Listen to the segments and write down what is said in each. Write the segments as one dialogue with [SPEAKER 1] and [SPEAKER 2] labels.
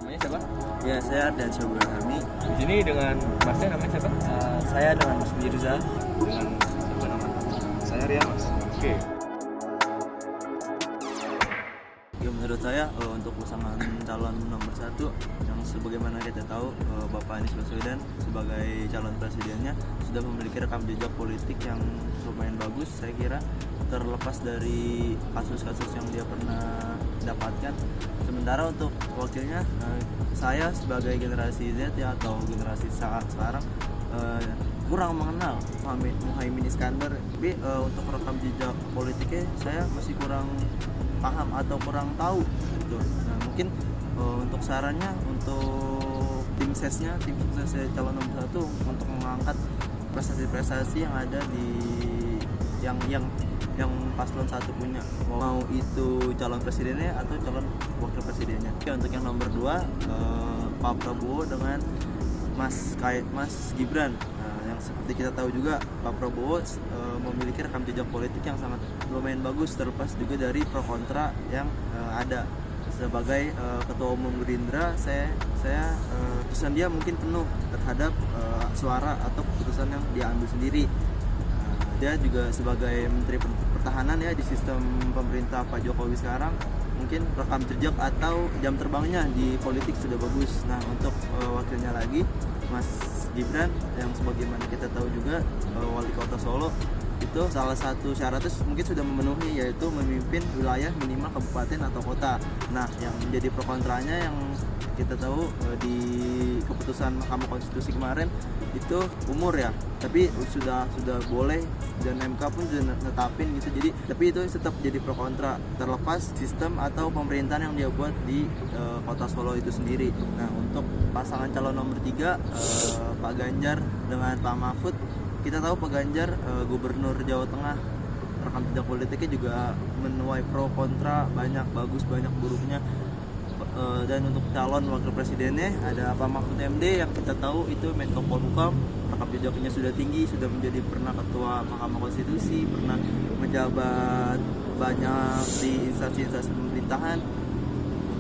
[SPEAKER 1] Namanya siapa?
[SPEAKER 2] Ya, saya Ardiansyah Burhami.
[SPEAKER 1] Di sini dengan Masnya namanya siapa?
[SPEAKER 2] Saya dengan Mas Mirza.
[SPEAKER 1] Dengan siapa nama?
[SPEAKER 2] Saya Rian, Mas.
[SPEAKER 1] Oke.
[SPEAKER 2] Ya, menurut saya untuk pasangan calon nomor 1 yang sebagaimana kita tahu Bapak Anies Baswedan sebagai calon presidennya sudah memiliki rekam jejak politik yang lumayan bagus, saya kira, terlepas dari kasus-kasus yang dia pernah dapatkan. Sementara untuk wakilnya, saya sebagai generasi Z ya, atau generasi saat sekarang kurang mengenal Muhaimin Iskandar, tapi untuk rekam jejak politiknya saya masih kurang paham atau kurang tahu gitu. Nah, mungkin untuk sarannya untuk tim suksesnya calon nomor 1 untuk mengangkat prestasi-prestasi yang ada di yang paslon 1 punya, mau itu calon presidennya atau calon wakil presidennya. Oke, untuk yang nomor 2 Pak Prabowo dengan Mas Gibran. Yang seperti kita tahu juga Pak Prabowo memiliki rekam jejak politik yang sangat lumayan bagus, terlepas juga dari pro kontra yang ada. Sebagai ketua umum Gerindra, saya keputusan dia mungkin penuh terhadap suara atau keputusan yang dia ambil sendiri. Dia juga sebagai Menteri Pertahanan ya di sistem pemerintah Pak Jokowi sekarang, mungkin rekam jejak atau jam terbangnya di politik sudah bagus. Nah, untuk wakilnya lagi Mas Gibran yang sebagaimana kita tahu juga wali kota Solo, itu salah satu syaratnya mungkin sudah memenuhi, yaitu memimpin wilayah minimal kabupaten atau kota. Nah, yang menjadi pro kontranya yang kita tahu di keputusan Mahkamah Konstitusi kemarin itu umur ya, tapi sudah boleh dan MK pun sudah netapin gitu. Jadi tapi itu tetap jadi pro kontra terlepas sistem atau pemerintahan yang dia buat di kota Solo itu sendiri. Nah, untuk pasangan calon nomor 3 Pak Ganjar dengan Pak Mahfud, kita tahu Pak Ganjar gubernur Jawa Tengah, rekam jejak politiknya juga menuai pro kontra, banyak bagus banyak buruknya. Dan untuk calon wakil presidennya ada Pak Mahfud MD yang kita tahu itu Menko Polhukam, rekam jejaknya sudah tinggi, sudah menjadi pernah ketua Mahkamah Konstitusi, pernah menjabat banyak di instansi-instansi pemerintahan.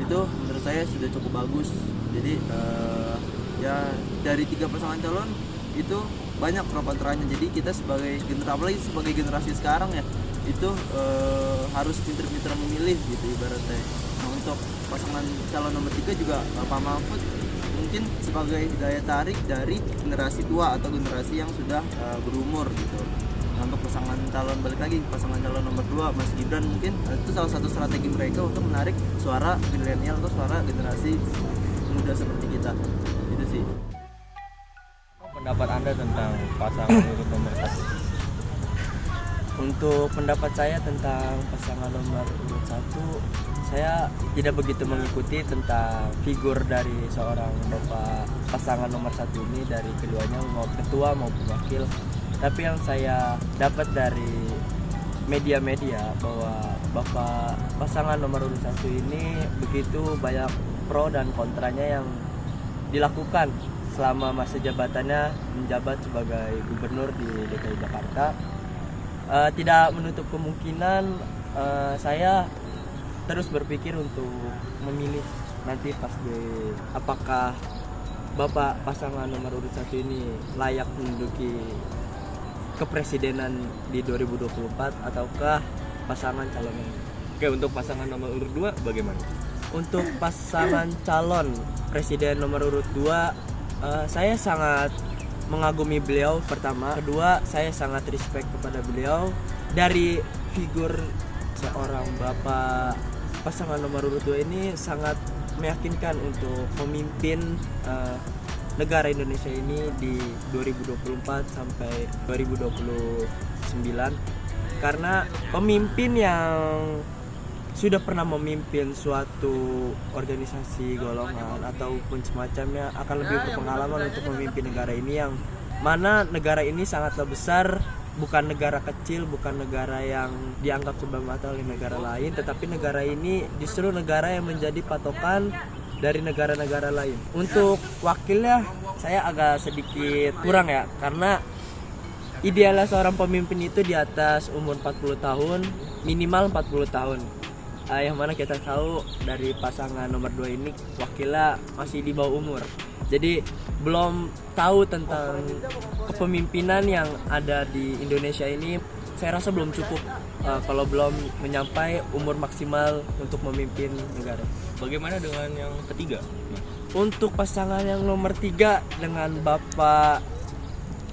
[SPEAKER 2] Itu menurut saya sudah cukup bagus. Jadi ya dari 3 pasangan calon itu banyak pro kontranya. Jadi kita sebagai apalagi sebagai generasi sekarang ya, itu harus pinter-pinter memilih gitu ibaratnya. Nah, untuk pasangan calon nomor 3 juga Pak Mahfud mungkin sebagai daya tarik dari generasi tua atau generasi yang sudah berumur gitu. Nah, untuk pasangan calon nomor 2 Mas Gibran, mungkin itu salah satu strategi mereka untuk menarik suara milenial atau suara generasi muda seperti kita. Itu sih.
[SPEAKER 1] Pendapat Anda tentang pasangan urut nomor 1?
[SPEAKER 3] Untuk pendapat saya tentang pasangan nomor urut 1, saya tidak begitu mengikuti tentang figur dari seorang bapak pasangan nomor 1 ini, dari keduanya, mau ketua maupun wakil. Tapi yang saya dapat dari media-media bahwa bapak pasangan nomor urut 1 ini begitu banyak pro dan kontranya yang dilakukan selama masa jabatannya menjabat sebagai gubernur di DKI Jakarta. Tidak menutup kemungkinan saya terus berpikir untuk memilih nanti pas apakah bapak pasangan nomor urut 1 ini layak menduduki kepresidenan di 2024 ataukah pasangan calon lain.
[SPEAKER 1] Oke, untuk pasangan nomor urut 2 bagaimana?
[SPEAKER 3] Untuk pasangan calon presiden nomor urut 2, saya sangat mengagumi beliau pertama. Kedua, saya sangat respect kepada beliau. Dari figur seorang bapak pasangan nomor urut 2 ini sangat meyakinkan untuk memimpin negara Indonesia ini di 2024 sampai 2029, karena pemimpin yang sudah pernah memimpin suatu organisasi golongan ataupun semacamnya akan lebih berpengalaman untuk memimpin negara ini, yang mana negara ini sangatlah besar, bukan negara kecil, bukan negara yang dianggap sebelah mata oleh negara lain, tetapi negara ini justru negara yang menjadi patokan dari negara-negara lain. Untuk wakilnya saya agak sedikit kurang ya, karena idealnya seorang pemimpin itu di atas umur 40 tahun, minimal 40 tahun. yang mana kita tahu dari pasangan nomor 2 ini wakilnya masih di bawah umur. Jadi belum tahu tentang kepemimpinan yang ada di Indonesia ini. Saya rasa belum cukup kalau belum menyampai umur maksimal untuk memimpin negara.
[SPEAKER 1] Bagaimana dengan yang ketiga?
[SPEAKER 3] Untuk pasangan yang nomor 3 dengan Bapak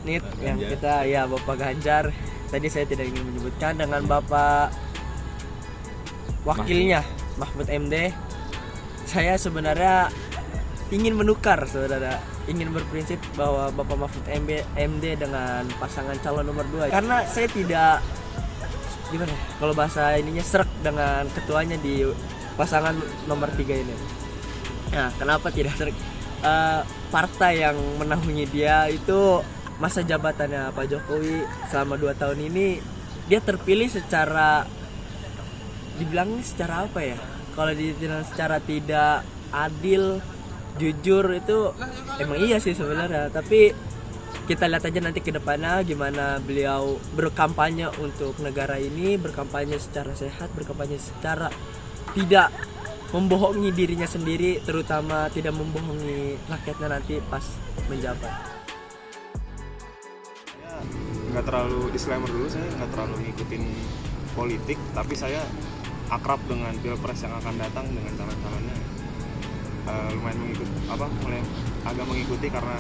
[SPEAKER 3] Nit yang
[SPEAKER 1] Ganjar.
[SPEAKER 3] kita ya Bapak Ganjar. Tadi saya tidak ingin menyebutkan, dengan Bapak wakilnya Mahfud MD. Saya sebenarnya ingin menukar, saudara, ingin berprinsip bahwa Bapak Mahfud MD dengan pasangan calon nomor 2, karena saya tidak gimana ya, kalau bahasa ininya srek dengan ketuanya di pasangan nomor 3 ini. Nah, kenapa tidak srek? Partai yang menaungi dia itu masa jabatannya Pak Jokowi selama 2 tahun ini, dia terpilih secara dibilang secara apa ya, kalau dibilang secara tidak adil, jujur, itu emang iya sih sebenarnya. Tapi kita lihat aja nanti ke depannya gimana beliau berkampanye untuk negara ini, berkampanye secara sehat, berkampanye secara tidak membohongi dirinya sendiri, terutama tidak membohongi rakyatnya nanti pas menjabat.
[SPEAKER 4] Saya nggak terlalu, disclaimer dulu, saya nggak terlalu ngikutin politik, tapi saya akrab dengan pilpres yang akan datang dengan calon-calonnya. Lumayan mulai agak mengikuti karena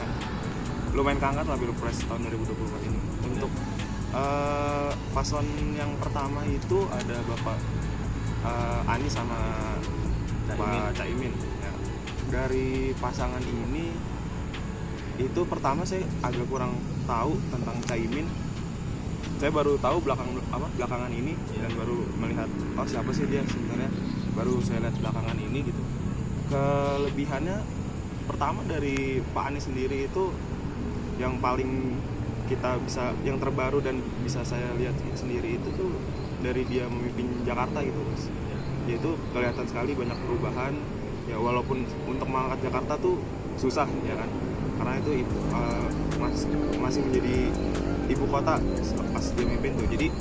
[SPEAKER 4] lumayan keangkat lah pilpres tahun 2024 ini. Untuk paslon yang pertama itu ada Bapak Anies sama Pak Caimin. Ya. Dari pasangan ini itu pertama saya agak kurang tahu tentang Caimin. Saya baru tahu belakangan ini dan baru melihat siapa sih dia sebenarnya, baru saya lihat belakangan ini gitu. Kelebihannya pertama dari Pak Anies sendiri itu yang paling kita bisa, yang terbaru dan bisa saya lihat sendiri itu tuh dari dia memimpin Jakarta gitu, Mas. Dia itu kelihatan sekali banyak perubahan ya, walaupun untuk mengangkat Jakarta tuh susah ya kan, karena itu masih menjadi ibu kota pas dia mimpin tuh, jadi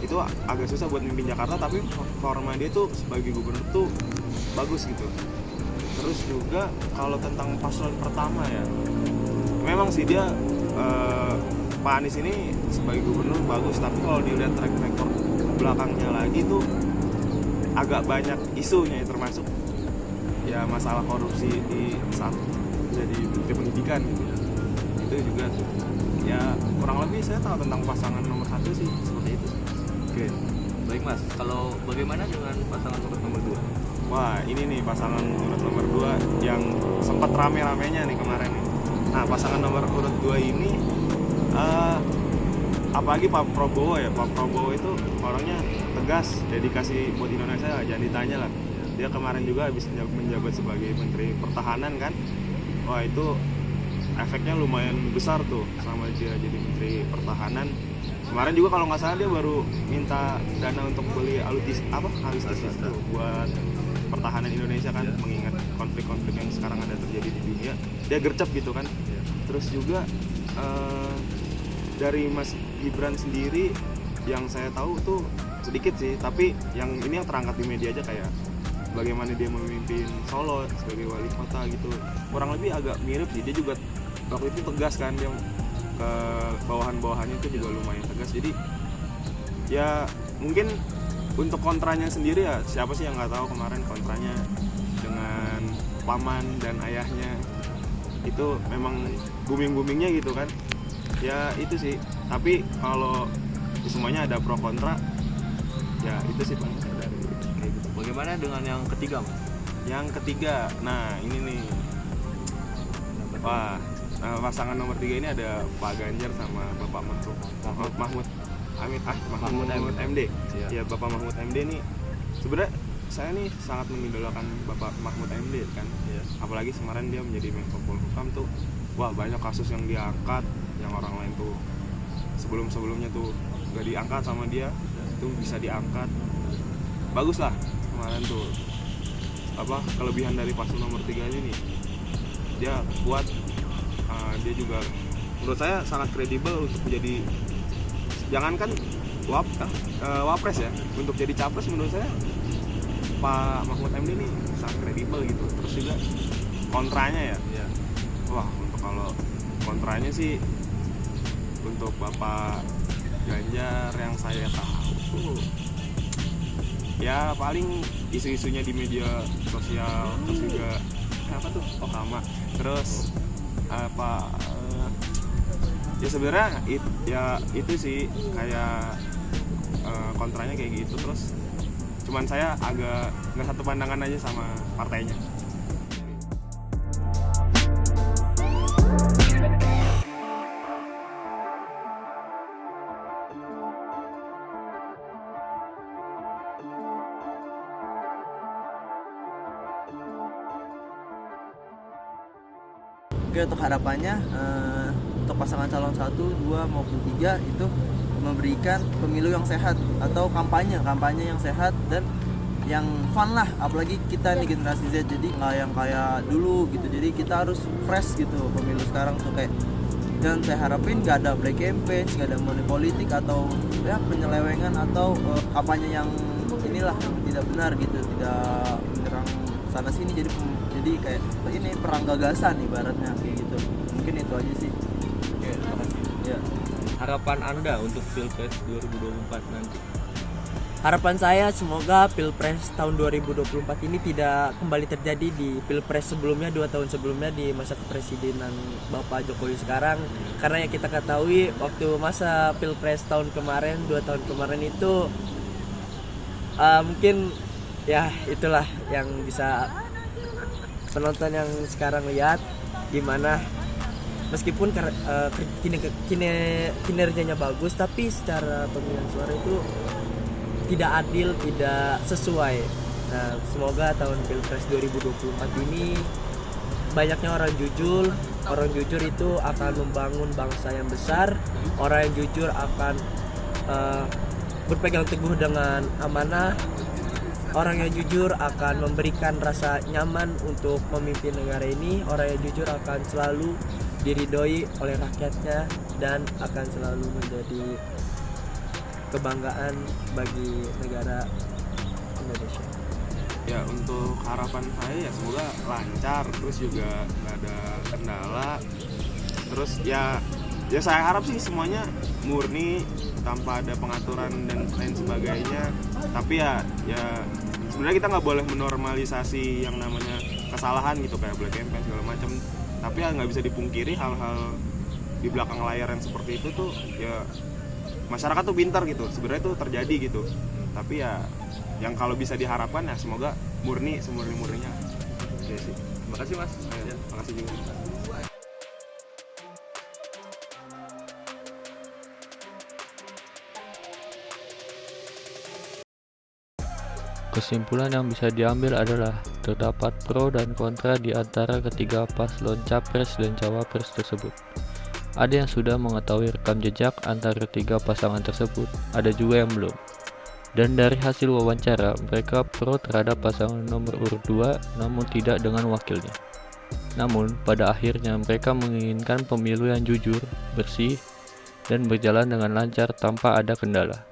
[SPEAKER 4] itu agak susah buat mimpin Jakarta, tapi performa dia tuh sebagai gubernur tuh bagus gitu. Terus juga kalau tentang paslon pertama ya, memang sih dia Pak Anies ini sebagai gubernur bagus, tapi kalau dilihat track record belakangnya lagi tuh agak banyak isunya, termasuk ya masalah korupsi di saat jadi Menteri Pendidikan gitu. Itu juga ya kurang lebih saya tahu tentang pasangan nomor 1 sih seperti itu.
[SPEAKER 1] Oke, baik Mas. Kalau bagaimana dengan pasangan nomor 2?
[SPEAKER 4] Wah, ini nih pasangan urut nomor 2 yang sempat rame-ramenya nih kemarin nih. Nah, pasangan nomor urut 2 ini apalagi Pak Prabowo ya. Pak Prabowo itu orangnya tegas, dedikasi buat Indonesia, jangan ditanya lah. Dia kemarin juga habis menjabat sebagai Menteri Pertahanan kan. Wah, itu efeknya lumayan besar tuh sama dia jadi Menteri Pertahanan. Kemarin juga kalau nggak salah dia baru minta dana untuk beli alutsista tuh buat pertahanan Indonesia kan, mengingat konflik-konflik yang sekarang ada terjadi di dunia. Dia gercep gitu kan. Terus juga dari Mas Gibran sendiri yang saya tahu tuh sedikit sih, tapi yang ini yang terangkat di media aja, kayak bagaimana dia memimpin Solo sebagai wali kota gitu, kurang lebih agak mirip sih. Dia juga waktu itu tegas kan, dia ke bawahan-bawahannya itu juga lumayan tegas. Jadi ya mungkin untuk kontranya sendiri ya, siapa sih yang nggak tahu kemarin kontranya dengan paman dan ayahnya itu memang booming-boomingnya gitu kan. Ya itu sih, tapi kalau semuanya ada pro kontra ya, itu sih Bang dari kayak gitu.
[SPEAKER 1] Bagaimana dengan yang ketiga, Mas?
[SPEAKER 4] Yang ketiga, nah ini nih, wah, pasangan nomor 3 ini ada Pak Ganjar sama Bapak Mahfud MD. Ya, Bapak Mahfud MD nih sebenarnya saya nih sangat mengidolakan Bapak Mahfud MD kan. Apalagi kemarin dia menjadi Menko Polhukam tuh, wah banyak kasus yang diangkat yang orang lain tuh sebelumnya tuh gak diangkat sama dia, itu bisa diangkat. Bagus lah kemarin tuh. Kelebihan dari paslon nomor 3 ini nih, dia kuat, dia juga menurut saya sangat kredibel untuk menjadi, jangankan wapres ya, untuk jadi capres menurut saya Pak Mahfud MD ini sangat kredibel gitu. Terus juga kontranya ya,
[SPEAKER 1] Iya.
[SPEAKER 4] wah untuk kalau kontranya sih untuk Bapak Ganjar yang saya tahu ya paling isu-isunya di media sosial, terus juga apa tuh Okama, terus apa ya sebenarnya itu sih kayak kontranya kayak gitu. Terus cuman saya agak nggak satu pandangan aja sama partainya.
[SPEAKER 2] Oke, untuk harapannya untuk pasangan calon 1, 2 maupun 3 itu memberikan pemilu yang sehat atau kampanye yang sehat dan yang fun lah, apalagi kita nih generasi Z, jadi nggak yang kayak dulu gitu. Jadi kita harus fresh gitu pemilu sekarang tuh kayak, dan saya harapin nggak ada black campaign, nggak ada money politik atau ya penyelewengan atau kampanye yang inilah yang tidak benar gitu, tidak menyerang sana sini, jadi kayak ini perang gagasan ibaratnya kayak gitu. Mungkin itu aja sih.
[SPEAKER 1] Oke, terima kasih.
[SPEAKER 2] Ya.
[SPEAKER 1] Harapan Anda untuk Pilpres 2024 nanti?
[SPEAKER 3] Harapan saya semoga Pilpres tahun 2024 ini tidak kembali terjadi di Pilpres sebelumnya, 2 tahun sebelumnya di masa kepresidenan Bapak Jokowi sekarang. Karena yang kita ketahui waktu masa Pilpres tahun kemarin, 2 tahun kemarin itu mungkin ya itulah yang bisa penonton yang sekarang lihat, dimana meskipun kinerjanya bagus, tapi secara pemilihan suara itu tidak adil, tidak sesuai. Nah, semoga tahun Pilpres 2024 ini banyaknya orang jujur. Orang jujur itu akan membangun bangsa yang besar. Orang yang jujur akan berpegang teguh dengan amanah. Orang yang jujur akan memberikan rasa nyaman untuk memimpin negara ini. Orang yang jujur akan selalu diridhoi oleh rakyatnya dan akan selalu menjadi kebanggaan bagi negara Indonesia.
[SPEAKER 4] Ya untuk harapan saya ya semoga lancar, terus juga nggak ada kendala. Terus ya saya harap sih semuanya murni tanpa ada pengaturan dan lain sebagainya. Tapi ya sebenarnya kita nggak boleh menormalisasi yang namanya kesalahan gitu kayak black campaign segala macam. Tapi ya nggak bisa dipungkiri hal-hal di belakang layar yang seperti itu tuh ya masyarakat tuh pintar gitu, sebenarnya itu terjadi gitu. Tapi ya yang kalau bisa diharapkan ya semoga murni semurni-murninya. Oke sih.
[SPEAKER 1] Terima kasih Mas.
[SPEAKER 4] Ya, makasih juga.
[SPEAKER 5] Kesimpulan yang bisa diambil adalah terdapat pro dan kontra di antara ketiga paslon capres dan cawapres tersebut. Ada yang sudah mengetahui rekam jejak antara ketiga pasangan tersebut, ada juga yang belum. Dan dari hasil wawancara, mereka pro terhadap pasangan nomor urut 2 namun tidak dengan wakilnya. Namun, pada akhirnya mereka menginginkan pemilu yang jujur, bersih, dan berjalan dengan lancar tanpa ada kendala.